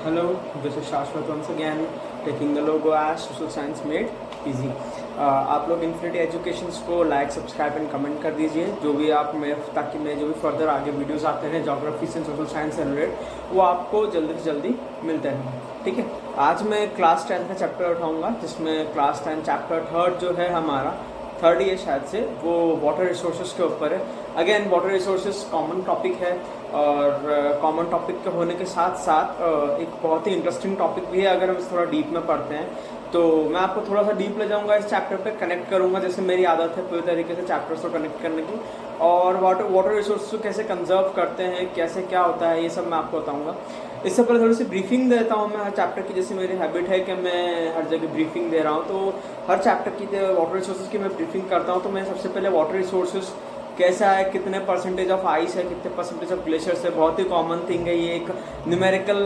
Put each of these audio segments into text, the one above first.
Hello, this is Shashwat once again taking the logo as Social Science Made Easy. आप लोग infinity education को like subscribe and comment कर दीजिए जो भी आप मैं ताकि मैं जो भी फर्दर आगे वीडियोस आते हैं जोग्राफी से सोशल साइंस से रिलेटेड वो आपको जल्दी से जल्दी मिलते रहें। ठीक है, आज मैं क्लास 10 का चैप्टर उठाऊंगा जिसमें क्लास 10 चैप्टर थर्ड जो है हमारा थर्ड ये शायद से वो वाटर रिसोर्सेज के ऊपर है। Again water resources common topic है और कॉमन टॉपिक के होने के साथ साथ एक बहुत ही इंटरेस्टिंग टॉपिक भी है। अगर हम इस थोड़ा डीप में पढ़ते हैं तो मैं आपको थोड़ा सा डीप ले जाऊंगा, इस चैप्टर पे कनेक्ट करूंगा जैसे मेरी आदत है पूरी तरीके से चैप्टर्स को कनेक्ट करने की, और वाटर रिसोर्स को कैसे कंजर्व करते हैं, कैसे क्या होता है, ये सब मैं आपको बताऊंगा। इससे पहले थोड़ी सी ब्रीफिंग देता हूँ मैं हर चैप्टर की, जैसे मेरी हैबिट है कि मैं हर जगह ब्रीफिंग दे रहा हूँ, तो हर चैप्टर की वाटर रिसोर्सेज की मैं ब्रीफिंग करता हूँ। तो मैं सबसे पहले वाटर रिसोर्सेज कैसा है, कितने परसेंटेज ऑफ आइस है, कितने परसेंटेज ऑफ ग्लेशियर्स है, बहुत ही कॉमन थिंग है, ये एक न्यूमेरिकल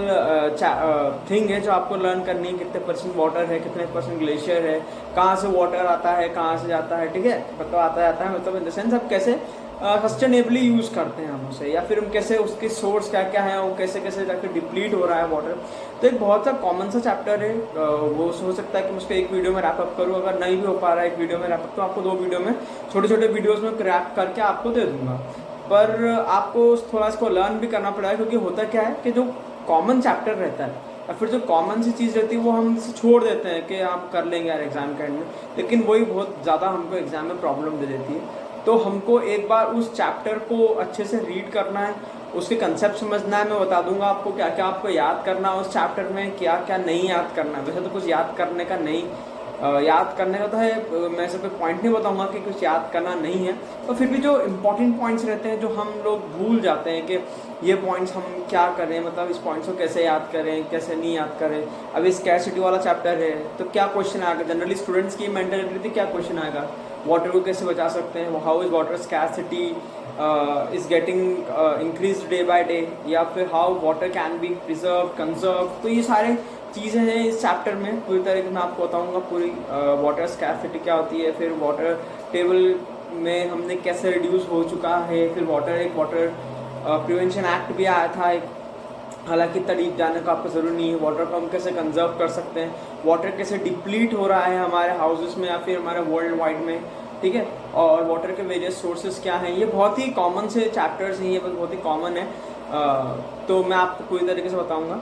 थिंग है जो आपको लर्न करनी है। कितने परसेंट वाटर है, कितने परसेंट ग्लेशियर है, कहाँ से वाटर आता है, कहाँ से जाता है, ठीक है, मतलब आता जाता है, मतलब इन द सेंस आप कैसे सस्टेनेबली यूज़ करते हैं हम उसे, या फिर हम कैसे उसके सोर्स क्या क्या है, वो कैसे कैसे जाकर डिप्लीट हो रहा है वाटर। तो एक बहुत सा कॉमन सा चैप्टर है, वो हो सकता है कि मैं उसको एक वीडियो में रैप अप करूँ, अगर नहीं भी हो पा रहा है एक वीडियो में रैप अप तो आपको 2 वीडियो में छोटे छोटे वीडियोस में रैप करके आपको दे दूंगा। पर आपको थोड़ा इसको लर्न भी करना पड़ेगा, क्योंकि होता क्या है कि जो कॉमन चैप्टर रहता है या फिर जो कॉमन सी चीज़ रहती है वो हम छोड़ देते हैं कि हम कर लेंगे यार एग्जाम के एंड में, लेकिन वही बहुत ज़्यादा हमको एग्जाम में प्रॉब्लम दे देती है। तो हमको एक बार उस चैप्टर को अच्छे से रीड करना है, उसके कंसेप्ट समझना है। मैं बता दूंगा आपको क्या क्या आपको याद करना है उस चैप्टर में, क्या क्या नहीं याद करना है। वैसे तो कुछ याद करने का नहीं याद करने का तो है, मैं ऐसे कोई पॉइंट नहीं बताऊंगा कि कुछ याद करना नहीं है, तो फिर भी जो इम्पोर्टेंट पॉइंट्स रहते हैं जो हम लोग भूल जाते हैं कि ये पॉइंट्स हम क्या करें, मतलब इस पॉइंट्स को कैसे याद करें, कैसे नहीं याद करें। अब स्कैरसिटी वाला चैप्टर है तो क्या क्वेश्चन आएगा, जनरली स्टूडेंट्स की मेंटालिटी थी, क्या क्वेश्चन आएगा, वाटर को कैसे बचा सकते हैं, how is water scarcity is getting increase day by day, या फिर how water can be preserve conserve. तो ये सारे चीज़ें हैं इस चैप्टर में, पूरी तरीके से मैं आपको बताऊंगा पूरी वाटर स्कैरसिटी क्या होती है, फिर वाटर टेबल में हमने कैसे रिड्यूस हो चुका है, फिर वाटर प्रिवेंशन एक्ट भी आया था एक, हालांकि इतना डीप जाने का आपको ज़रूरी नहीं है। वाटर को हम कैसे कंजर्व कर सकते हैं, वाटर कैसे डिप्लीट हो रहा है हमारे हाउसेस में या फिर हमारे वर्ल्ड वाइड में, ठीक है, और वाटर के वेरियस सोर्सेज क्या हैं। ये बहुत ही कॉमन से चैप्टर्स हैं, ये बहुत ही कॉमन है, तो मैं आपको पूरी तरीके से बताऊंगा।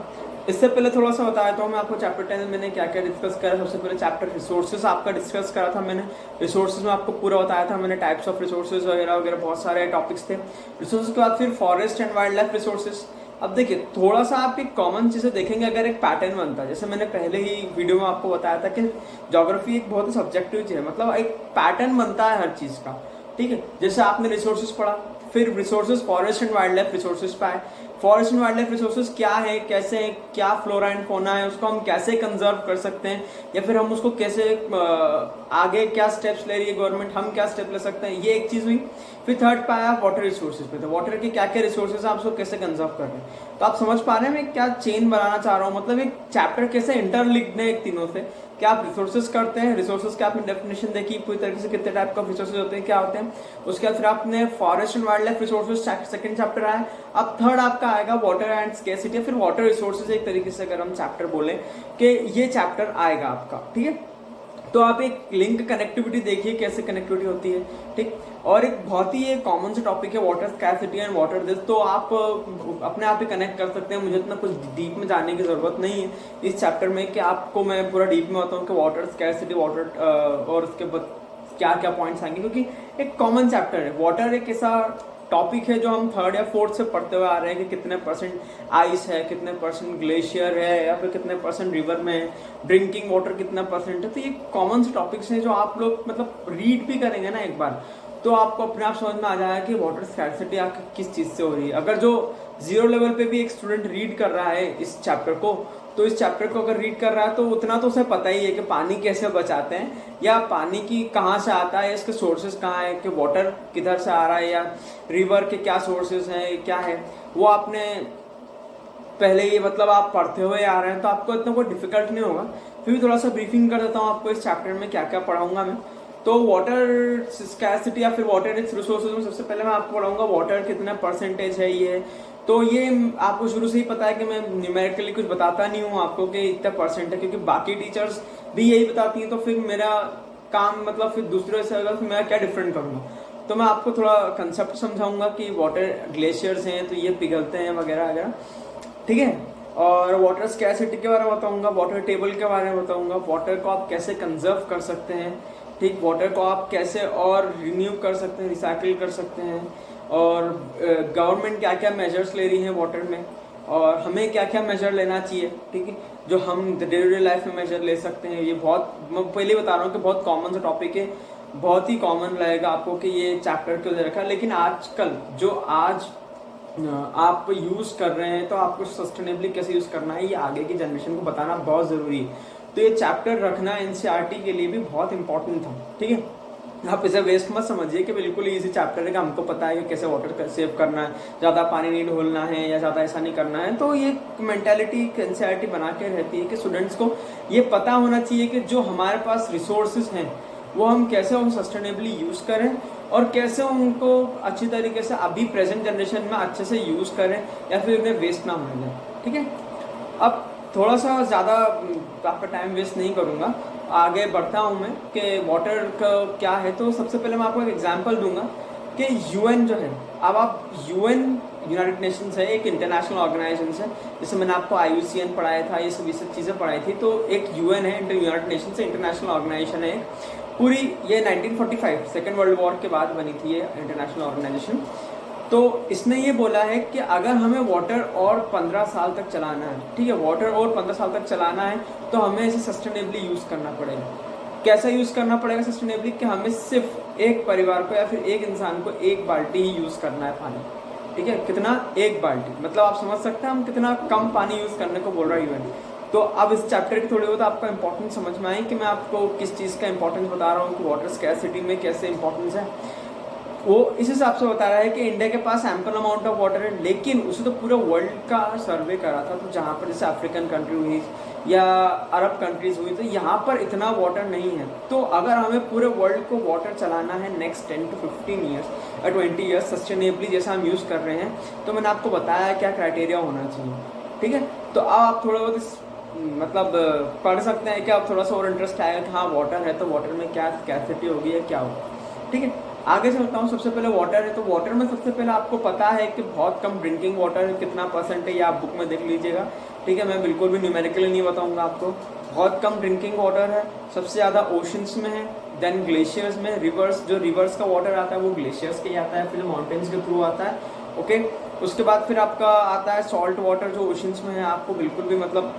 इससे पहले थोड़ा सा बता देता हूँ मैं आपको चैप्टर 10 में मैंने क्या क्या डिस्कस करा। सबसे पहले चैप्टर रिसोर्सेज आपका डिस्कस करा था मैंने, रिसोर्सेज में आपको पूरा बताया था मैंने, टाइप्स ऑफ रिसोर्सेज वगैरह वगैरह बहुत सारे टॉपिक्स थे। रिसोर्सेज के बाद फिर forest and wild life resources. अब देखिए थोड़ा सा आप एक कॉमन चीज़ें देखेंगे, अगर एक पैटर्न बनता है, जैसे मैंने पहले ही वीडियो में आपको बताया था कि ज्योग्राफी एक बहुत ही सब्जेक्टिव चीज़ है, मतलब एक पैटर्न बनता है हर चीज़ का, ठीक है। जैसे आपने रिसोर्सेज पढ़ा, फिर resources forest and wild life resources पे आए। Forest and wild life resources क्या है, कैसे है, क्या फ्लोरा एंड फोना है, उसको हम कैसे कंजर्व कर सकते हैं, या फिर हम उसको कैसे आगे क्या स्टेप्स ले रही है गवर्नमेंट, हम क्या स्टेप ले सकते हैं, ये एक चीज़ हुई। फिर थर्ड पे आया वाटर रिसोर्सेज पे, तो वाटर के क्या क्या रिसोर्सेज आप उसको कैसे कंजर्व कर रहे हैं। तो आप समझ पा रहे हैं मैं क्या चेन बनाना चाह रहा हूँ, मतलब एक चैप्टर कैसे इंटरलिंक्ड है एक तीनों से। क्या आप रिसोर्सेज करते हैं, रिसोर्सेज की आपने डेफिनेशन देखी पूरी तरीके से, कितने टाइप का रिसोर्सेज होते हैं, क्या होते हैं। उसके बाद फिर आपने forest and wild life resources second chapter आया। अब थर्ड आपका आएगा वाटर एंड स्केर्सिटी, फिर वाटर रिसोर्सेज एक तरीके से अगर हम चैप्टर बोले कि ये चैप्टर आएगा आपका, ठीक है। तो आप एक लिंक कनेक्टिविटी देखिए कैसे कनेक्टिविटी होती है, ठीक। और एक बहुत ही कॉमन सा टॉपिक है water scarcity and water this, तो आप अपने आप ही कनेक्ट कर सकते हैं, मुझे इतना कुछ डीप में जाने की जरूरत नहीं है इस चैप्टर में कि आपको मैं पूरा डीप में बताऊँ कि वाटर स्कैरसिटी वाटर और उसके बाद क्या क्या पॉइंट्स आएंगे, क्योंकि एक कॉमन चैप्टर है। वाटर एक ऐसा टॉपिक है जो हम थर्ड या फोर्थ से पढ़ते हुए आ रहे हैं कि कितने परसेंट आइस है, कितने परसेंट ग्लेशियर है, या फिर कितने परसेंट रिवर में है, ड्रिंकिंग वाटर कितना परसेंट है। तो ये कॉमन से टॉपिक्स हैं जो आप लोग मतलब रीड भी करेंगे ना एक बार, तो आपको अपने आप समझ में आ जाएगा कि वाटर स्कैरसिटी आपकी किस चीज़ से हो रही है। अगर जो 0 लेवल पे भी एक स्टूडेंट रीड कर रहा है इस चैप्टर को, तो इस चैप्टर को अगर रीड कर रहा है तो उतना तो उसे पता ही है कि पानी कैसे बचाते हैं, या पानी की कहाँ से आता है, इसके सोर्सेज कहाँ है, कि वाटर किधर से आ रहा है, या रिवर के क्या सोर्सेज हैं, क्या है वो आपने पहले ही मतलब आप पढ़ते हुए आ रहे हैं, तो आपको इतना कोई डिफिकल्ट नहीं होगा। फिर भी थोड़ा सा ब्रीफिंग कर देता हूँ आपको इस चैप्टर में क्या क्या पढ़ाऊंगा मैं। तो वाटर स्कैरसिटी या फिर वाटर रिसोर्सेज में सबसे पहले मैं आपको पढ़ाऊंगा वाटर कितना परसेंटेज है, ये तो ये आपको शुरू से ही पता है कि मैं न्यूमेरिकली कुछ बताता नहीं हूँ आपको कि इतना परसेंट है, क्योंकि बाकी टीचर्स भी यही बताती हैं, तो फिर मेरा काम मतलब फिर दूसरे से अगर फिर मैं क्या डिफरेंट करूँगा। तो मैं आपको थोड़ा कंसेप्ट समझाऊंगा कि वाटर ग्लेशियर्स हैं तो ये पिघलते हैं वगैरह वगैरह, ठीक है। और वाटर स्कैरसिटी के बारे में बताऊंगा, वाटर टेबल के बारे में बताऊंगा, वाटर को आप कैसे कंजर्व कर सकते हैं, ठीक, वाटर को आप कैसे और रिन्यू कर सकते हैं, रिसाइकिल कर सकते हैं, और गवर्नमेंट क्या क्या मेजर्स ले रही है वाटर में, और हमें क्या क्या मेजर लेना चाहिए, ठीक है, जो हम डे टू डे लाइफ में मेजर ले सकते हैं। ये बहुत, मैं पहले बता रहा हूँ कि बहुत कॉमन सा टॉपिक है, बहुत ही कॉमन रहेगा आपको कि ये चैप्टर क्यों दे रखा है, लेकिन आजकल जो आज आप यूज़ कर रहे हैं तो आपको सस्टेनेबली कैसे यूज़ करना है ये आगे की जनरेशन को बताना बहुत ज़रूरी है। तो ये चैप्टर रखना एनसीईआरटी के लिए भी बहुत इंपॉर्टेंट था, ठीक है। आप इसे वेस्ट मत समझिए कि बिल्कुल इजी चैप्टर है कि हमको पता है कि कैसे वाटर सेव करना है, ज़्यादा पानी नहीं ढोलना है या ज़्यादा ऐसा नहीं करना है। तो ये मेंटालिटी एनसीईआरटी बना के रहती है कि स्टूडेंट्स को ये पता होना चाहिए कि जो हमारे पास रिसोर्सेज हैं वो हम कैसे उन सस्टेनेबली यूज़ करें और कैसे उनको अच्छी तरीके से अभी प्रेजेंट जनरेशन में अच्छे से यूज़ करें या फिर उन्हें वेस्ट ना होने दें, ठीक है। अब थोड़ा सा ज़्यादा आपका टाइम वेस्ट नहीं करूँगा, आगे बढ़ता हूँ मैं कि वाटर का क्या है। तो सबसे पहले मैं आपको एक एग्जांपल दूंगा कि यूएन जो है, अब आप यूएन यूनाइटेड नेशंस है, एक इंटरनेशनल ऑर्गेनाइजेशन है, जैसे मैंने आपको आईयूसीएन पढ़ाया था, ये सब चीज़ें पढ़ाई थी। तो एक यूएन है, यूनाइटेड नेशंस से इंटरनेशनल ऑर्गेनाइजेशन है पूरी, ये 1945 सेकेंड वर्ल्ड वॉर के बाद बनी थी ये इंटरनेशनल ऑर्गेनाइजेशन। तो इसने ये बोला है कि अगर हमें वाटर और 15 साल तक चलाना है, ठीक है, वाटर और 15 साल तक चलाना है तो हमें इसे सस्टेनेबली यूज़ करना पड़ेगा। कैसा यूज़ करना पड़ेगा सस्टेनेबली, कि हमें सिर्फ एक परिवार को या फिर एक इंसान को एक बाल्टी ही यूज़ करना है पानी, ठीक है। कितना? एक बाल्टी, मतलब आप समझ सकते हैं हम कितना कम पानी यूज़ करने को बोल रहा है यूएन। तो अब इस चैप्टर की थोड़ी बहुत आपका इंपॉर्टेंस समझ में आई कि मैं आपको किस चीज़ का इंपॉर्टेंस बता रहा हूँ कि वाटर स्कैरसिटी में कैसे इंपॉर्टेंस है। वो इस हिसाब से बता रहा है कि इंडिया के पास एम्पल अमाउंट ऑफ वाटर है, लेकिन उसे तो पूरे वर्ल्ड का सर्वे करा था, तो जहाँ पर जैसे अफ्रीकन कंट्री हुई या अरब कंट्रीज हुई, तो यहाँ पर इतना वाटर नहीं है। तो अगर हमें पूरे वर्ल्ड को वाटर चलाना है नेक्स्ट 10 to 15 ईयर्स या 20 ईयर्स सस्टेनेबली जैसा हम यूज़ कर रहे हैं, तो मैंने आपको बताया क्या क्राइटेरिया होना चाहिए, ठीक है। तो अब आप थोड़ा बहुत मतलब पढ़ सकते हैं कि आप थोड़ा सा और इंटरेस्ट आएगा कि हाँ वाटर है तो वाटर में क्या स्कैरसिटी होगी या क्या होगा, ठीक है। आगे चलता हूँ। सबसे पहले वाटर है, तो वाटर में सबसे पहले आपको पता है कि बहुत कम ड्रिंकिंग वाटर है, कितना परसेंट है ये आप बुक में देख लीजिएगा, ठीक है। मैं बिल्कुल भी न्यूमेरिकली नहीं बताऊंगा आपको। बहुत कम ड्रिंकिंग वाटर है, सबसे ज़्यादा ओशंस में है, देन ग्लेशियर्स में, रिवर्स, जो रिवर्स का वाटर आता है वो ग्लेशियर्स के ही आता है, फिर माउंटेन्स के थ्रू आता है, ओके। उसके बाद फिर आपका आता है सॉल्ट वाटर, जो ओशंस में है, आपको बिल्कुल भी मतलब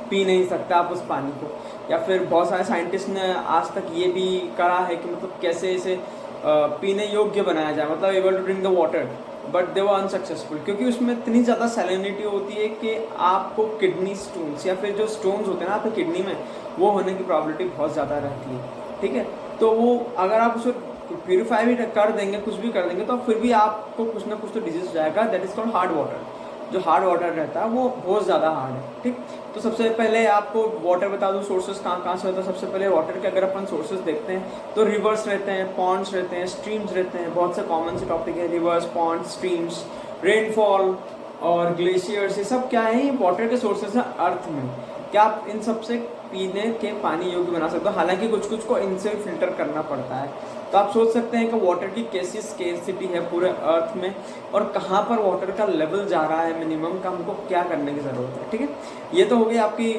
पी नहीं सकते आप उस पानी को। या फिर बहुत सारे साइंटिस्ट ने आज तक ये भी करा है कि मतलब कैसे इसे पीने योग्य बनाया जाए, मतलब able to drink the water, but they were unsuccessful, क्योंकि उसमें इतनी ज़्यादा सैलिनिटी होती है कि आपको किडनी स्टोन्स या फिर जो स्टोन्स होते हैं ना आपकी किडनी में, वो होने की प्रॉबिलिटी बहुत ज़्यादा रहती है, ठीक है। तो वो अगर आप उसे प्यूरीफाई भी कर देंगे, कुछ भी कर देंगे, तो फिर भी आपको कुछ ना कुछ तो डिजीज जाएगा। That is called hard water. जो हार्ड वाटर रहता है वो बहुत ज़्यादा हार्ड है, ठीक। तो सबसे पहले आपको वाटर बता दूँ सोर्सेज कहाँ कहाँ से होता है। सबसे पहले वाटर के अगर अपन सोर्सेज देखते हैं तो रिवर्स रहते हैं, पॉन्ड्स रहते हैं, स्ट्रीम्स रहते हैं। बहुत से कॉमन से टॉपिक है, रिवर्स, पॉन्ड्स, स्ट्रीम्स, रेनफॉल और ग्लेशियर्स, ये सब क्या है, ये वाटर के सोर्सेज हैं अर्थ में। क्या आप इन सबसे पीने के पानी योग्य बना सकते हो, हालांकि कुछ कुछ को इनसे फिल्टर करना पड़ता है। तो आप सोच सकते हैं कि वाटर की कैसी स्केर्सिटी है पूरे अर्थ में और कहाँ पर वाटर का लेवल जा रहा है मिनिमम का, हमको क्या करने की ज़रूरत है, ठीक है। ये तो हो गई आपकी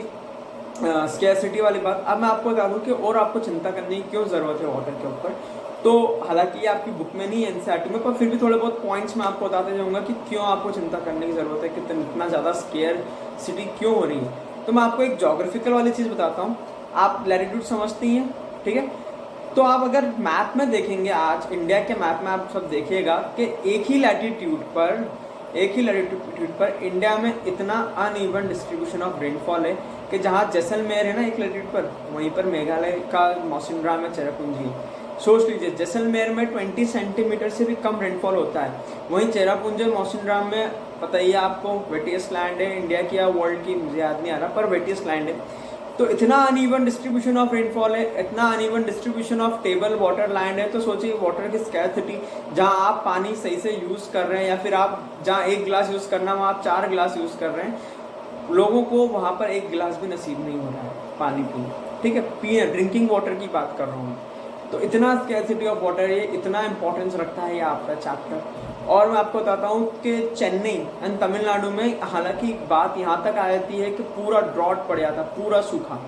स्केर्सिटी वाली बात। अब मैं आपको बता दूँ कि और आपको चिंता करने की क्यों ज़रूरत है वाटर के ऊपर। तो हालांकि ये आपकी बुक में नहीं है एनसीईआरटी में, पर फिर भी थोड़े बहुत पॉइंट्स मैं आपको बताते जाऊँगा कि क्यों आपको चिंता करने की ज़रूरत है, कि इतना ज़्यादा स्केर्सिटी क्यों हो रही है। तो मैं आपको एक जोग्राफिकल वाली चीज़ बताता हूँ। आप लैटिट्यूड समझती हैं, ठीक है। तो आप अगर मैप में देखेंगे, आज इंडिया के मैप में आप सब देखिएगा कि एक ही लैटिट्यूड पर इंडिया में इतना अनइवन डिस्ट्रीब्यूशन ऑफ रेनफॉल है कि जहाँ जैसलमेर है ना एक लैटिट्यूड पर, वहीं पर मेघालय का मौसिनराम में चेरापूंजी। सोच लीजिए जैसलमेर में 20 सेंटीमीटर से भी कम रेनफॉल होता है, वहीं चेरापूंजी मौसिनराम में पता ही है आपको वेटिएस्ट लैंड है इंडिया की या वर्ल्ड की, मुझे याद नहीं आ रहा, पर वेटिएस्ट लैंड है। तो इतना अनइवन डिस्ट्रीब्यूशन ऑफ रेनफॉल है, इतना uneven distribution of table water land है, तो सोचिए वाटर की स्कैर्सिटी, जहाँ आप पानी सही से यूज़ कर रहे हैं या फिर आप जहाँ 1 गिलास यूज़ करना वहाँ आप 4 गिलास यूज़ कर रहे हैं, लोगों को वहाँ पर 1 गिलास भी नसीब नहीं हो रहा है पानी पीना, ठीक है, पीने ड्रिंकिंग वाटर की बात कर रहा हूँ। तो इतना स्कैर्सिटी ऑफ वाटर है, इतना इंपॉर्टेंस रखता है ये आपका चैप्टर। और मैं आपको बताता हूँ कि चेन्नई एंड तमिलनाडु में हालांकि बात यहाँ तक आ जाती है कि पूरा ड्रॉट पड़ जाता है, पूरा सूखा।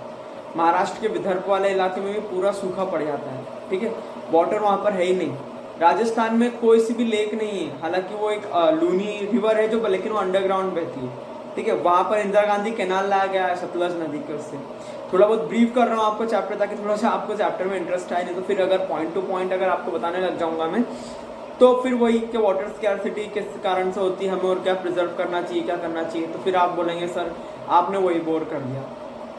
महाराष्ट्र के विदर्भ वाले इलाके में भी पूरा सूखा पड़ जाता है, ठीक है, वाटर वहाँ पर है ही नहीं। राजस्थान में कोई सी भी लेक नहीं है, हालांकि वो एक लूनी रिवर है जो, लेकिन वो अंडरग्राउंड बहती है, ठीक है। वहाँ पर इंदिरा गांधी कैनाल लाया गया है सतलज नदी के उससे। थोड़ा बहुत ब्रीफ कर रहा हूँ आपको चैप्टर, ताकि थोड़ा सा आपको चैप्टर में इंटरेस्ट आए, नहीं तो फिर अगर पॉइंट टू पॉइंट अगर आपको बताने लग जाऊंगा मैं, तो फिर वही कि वाटर स्कैर्सिटी किस कारण से होती है, हमें और क्या प्रिजर्व करना चाहिए, क्या करना चाहिए, तो फिर आप बोलेंगे सर आपने वही बोर कर दिया,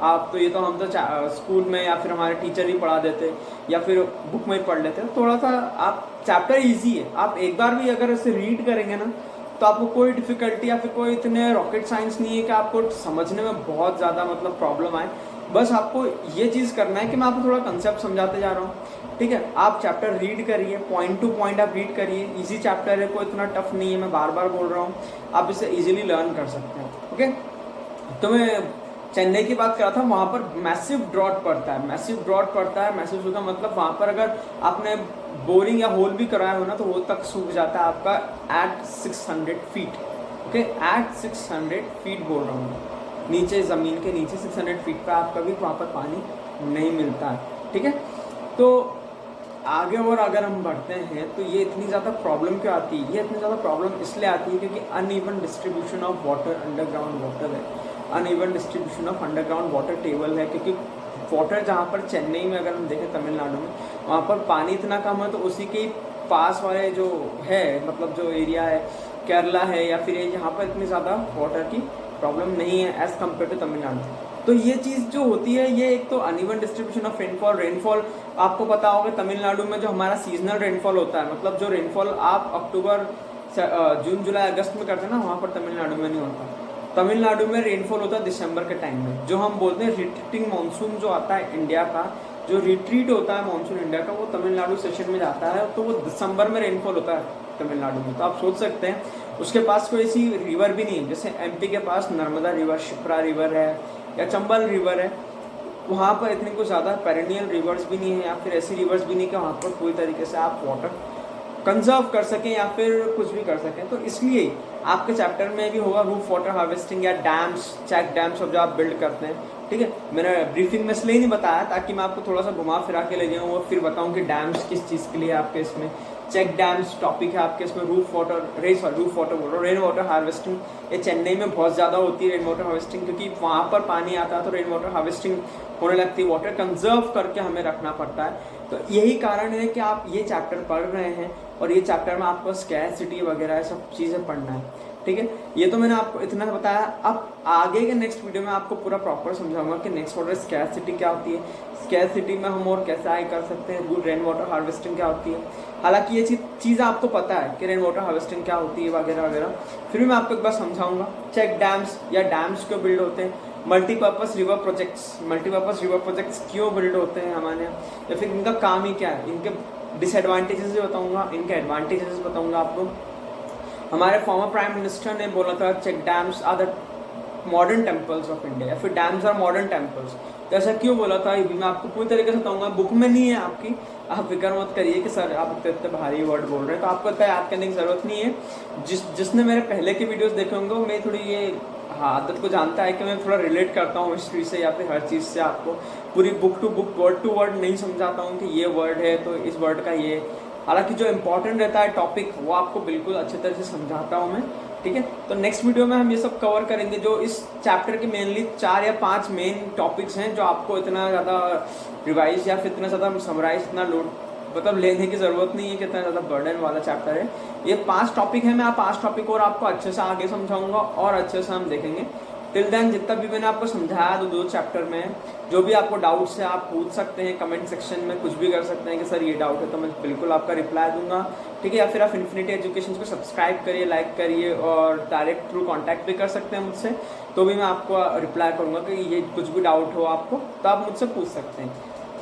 आप तो ये तो हम तो स्कूल में या फिर हमारे टीचर ही पढ़ा देते या फिर बुक में ही पढ़ लेते। थोड़ा सा आप चैप्टर ईजी है, आप एक बार भी अगर इसे रीड करेंगे ना तो आपको कोई डिफिकल्टी या फिर कोई इतने रॉकेट साइंस नहीं है कि आपको समझने में बहुत ज़्यादा मतलब प्रॉब्लम आए। बस आपको ये चीज़ करना है कि मैं आपको थोड़ा कंसेप्ट समझाते जा रहा हूँ, ठीक है। आप चैप्टर रीड करिए, पॉइंट टू पॉइंट आप रीड करिए, इजी चैप्टर है, कोई इतना टफ नहीं है, मैं बार बार बोल रहा हूँ, आप इसे इजीली लर्न कर सकते हैं, ओके। तो मैं चेन्नई की बात कर रहा था, वहाँ पर मैसिव ड्रॉट पड़ता है, मैसिव ड्रॉट पड़ता है। मैसिव सूखा मतलब वहाँ पर अगर आपने बोरिंग या होल भी कराया हो ना तो वो तक सूख जाता है आपका at 600 feet, okay, at 600 feet बोल रहा हूँ, नीचे ज़मीन के नीचे 600 फीट पर आपका भी वहाँ पर पानी नहीं मिलता है, ठीक है। तो आगे और अगर हम बढ़ते हैं तो ये इतनी ज़्यादा प्रॉब्लम क्यों आती है? ये इतनी ज़्यादा प्रॉब्लम इसलिए आती है क्योंकि uneven distribution of water, underground water है, uneven distribution of underground water table है। क्योंकि वाटर जहाँ पर चेन्नई में अगर हम देखें तमिलनाडु में, वहाँ पर पानी इतना कम है, तो उसी के पास वाले जो है मतलब जो एरिया है केरला है या फिर यहाँ पर इतनी ज़्यादा वाटर की प्रॉब्लम नहीं है एज़ कम्पेयर टू तमिलनाडु। तो ये चीज़ जो होती है, ये एक तो अनइवन डिस्ट्रीब्यूशन ऑफ रेनफॉल आपको पता होगा तमिलनाडु में जो हमारा सीजनल रेनफॉल होता है, मतलब जो रेनफॉल आप अक्टूबर जून जुलाई अगस्त में करते हैं ना, वहाँ पर तमिलनाडु में नहीं होता। तमिलनाडु में रेनफॉल होता है दिसंबर के टाइम में, जो हम बोलते हैं रिट्रीटिंग मानसून जो आता है इंडिया का, जो रिट्रीट होता है मानसून इंडिया का, वो तमिलनाडु सेशन में जाता है, तो वो दिसंबर में रेनफॉल होता है तमिलनाडु में। तो आप सोच सकते हैं उसके पास कोई ऐसी रिवर भी नहीं है, जैसे एमपी के पास नर्मदा रिवर, शिप्रा रिवर है या चंबल रिवर है, वहाँ पर इतनी कुछ ज़्यादा पेरेनियल रिवर्स भी नहीं है या फिर ऐसी रिवर्स भी नहीं कि वहाँ पर पूरी तरीके से आप वाटर कंजर्व कर सकें या फिर कुछ भी कर सकें। तो इसलिए आपके चैप्टर में भी होगा रूफ वाटर हार्वेस्टिंग या डैम्स, चेक डैम्स सब जो आप बिल्ड करते हैं, ठीक है। मैंने ब्रीफिंग में इसलिए नहीं बताया ताकि मैं आपको थोड़ा सा घुमा फिरा के ले जाऊँ और फिर बताऊँ कि डैम्स किस चीज़ के लिए आपके इसमें चेक डैम्स टॉपिक है आपके इसमें। रूफ वाटर बोल रहा हूँ, रेन वाटर हार्वेस्टिंग ये चेन्नई में बहुत ज़्यादा होती है रेन वाटर हार्वेस्टिंग, क्योंकि वहाँ पर पानी आता है तो रेन वाटर हार्वेस्टिंग होने लगती है, वाटर कंजर्व करके हमें रखना पड़ता है। तो यही कारण है कि आप ये चैप्टर पढ़ रहे हैं और ये चैप्टर में आपको स्कैर्सिटी वगैरह सब चीज़ें पढ़ना है, ठीक है। ये तो मैंने आपको इतना बताया। अब आगे के नेक्स्ट वीडियो में आपको पूरा प्रॉपर समझाऊंगा कि नेक्स्ट वाटर स्कैर्सिटी क्या होती है, स्कैर्सिटी में हम और कैसे आगे कर सकते हैं, गुड रेन वाटर हार्वेस्टिंग क्या होती है। हालांकि ये चीज़ आपको पता है कि रेन वाटर हार्वेस्टिंग क्या होती है वगैरह वगैरह, फिर भी मैं आपको एक बार समझाऊंगा। चेक डैम्स या डैम्स क्यों बिल्ड होते हैं, मल्टीपर्पज़ रिवर प्रोजेक्ट्स क्यों बिल्ड होते हैं हमारे यहाँ, या फिर इनका काम ही क्या है, इनके डिसएडवांटेजेस भी बताऊंगा, इनके एडवांटेजेस बताऊंगा आपको। हमारे फॉर्मर प्राइम मिनिस्टर ने बोला था check dams are the modern temples of India, या फिर डैम्स आर मॉडर्न टेम्पल्स। तो ऐसा क्यों बोला था ये भी मैं आपको पूरी तरीके से बताऊंगा, बुक में नहीं है आपकी, आप फिक्र मत करिए कि सर आप इतने भारी वर्ड बोल रहे हैं, तो आपको इतना याद करने की ज़रूरत नहीं है। जिसने मेरे पहले के वीडियोस देखे होंगे वो मैं थोड़ी ये आदत को जानता है कि मैं थोड़ा रिलेट करता हूँ हिस्ट्री से या फिर हर चीज़ से, आपको पूरी book to book word to word नहीं समझाता हूँ कि ये वर्ड है तो इस वर्ड का ये, हालांकि जो इंपॉर्टेंट रहता है टॉपिक वो आपको बिल्कुल अच्छे तरह से समझाता हूँ मैं, ठीक है। तो नेक्स्ट वीडियो में हम ये सब कवर करेंगे, जो इस चैप्टर के मेनली 4 या 5 मेन टॉपिक्स हैं जो आपको इतना ज़्यादा रिवाइज या फिर इतना ज़्यादा समराइज, इतना लोड मतलब लेने की ज़रूरत नहीं है कि इतना ज़्यादा बर्डन वाला चैप्टर है। ये 5 टॉपिक है, मैं 5 टॉपिक और आपको अच्छे से आगे समझाऊंगा और अच्छे से हम देखेंगे। टिल देन जितना भी मैंने आपको समझाया 2 चैप्टर में, जो भी आपको डाउट्स है आप पूछ सकते हैं कमेंट सेक्शन में, कुछ भी कर सकते हैं कि सर ये डाउट है, तो मैं बिल्कुल आपका रिप्लाई दूंगा, ठीक है। या फिर आप इन्फिनिटी एजुकेशन को सब्सक्राइब करिए, लाइक करिए और डायरेक्ट थ्रू कॉन्टैक्ट भी कर सकते हैं मुझसे, तो भी मैं आपको रिप्लाई करूंगा कि ये कुछ भी डाउट हो आपको तो आप मुझसे पूछ सकते हैं।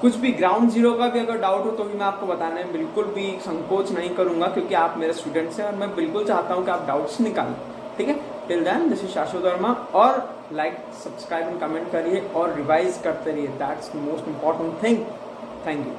कुछ भी ग्राउंड जीरो का भी अगर डाउट हो तो भी मैं आपको बताने में बिल्कुल भी संकोच नहीं करूंगा, क्योंकि आप मेरे स्टूडेंट्स हैं और मैं बिल्कुल चाहता हूं कि आप डाउट्स निकालें, ठीक है। टिल देन दिस इज शाश्वत वर्मा, और लाइक सब्सक्राइब एंड कमेंट करिए और रिवाइज करते रहिए, that's the most important thing. Thank you.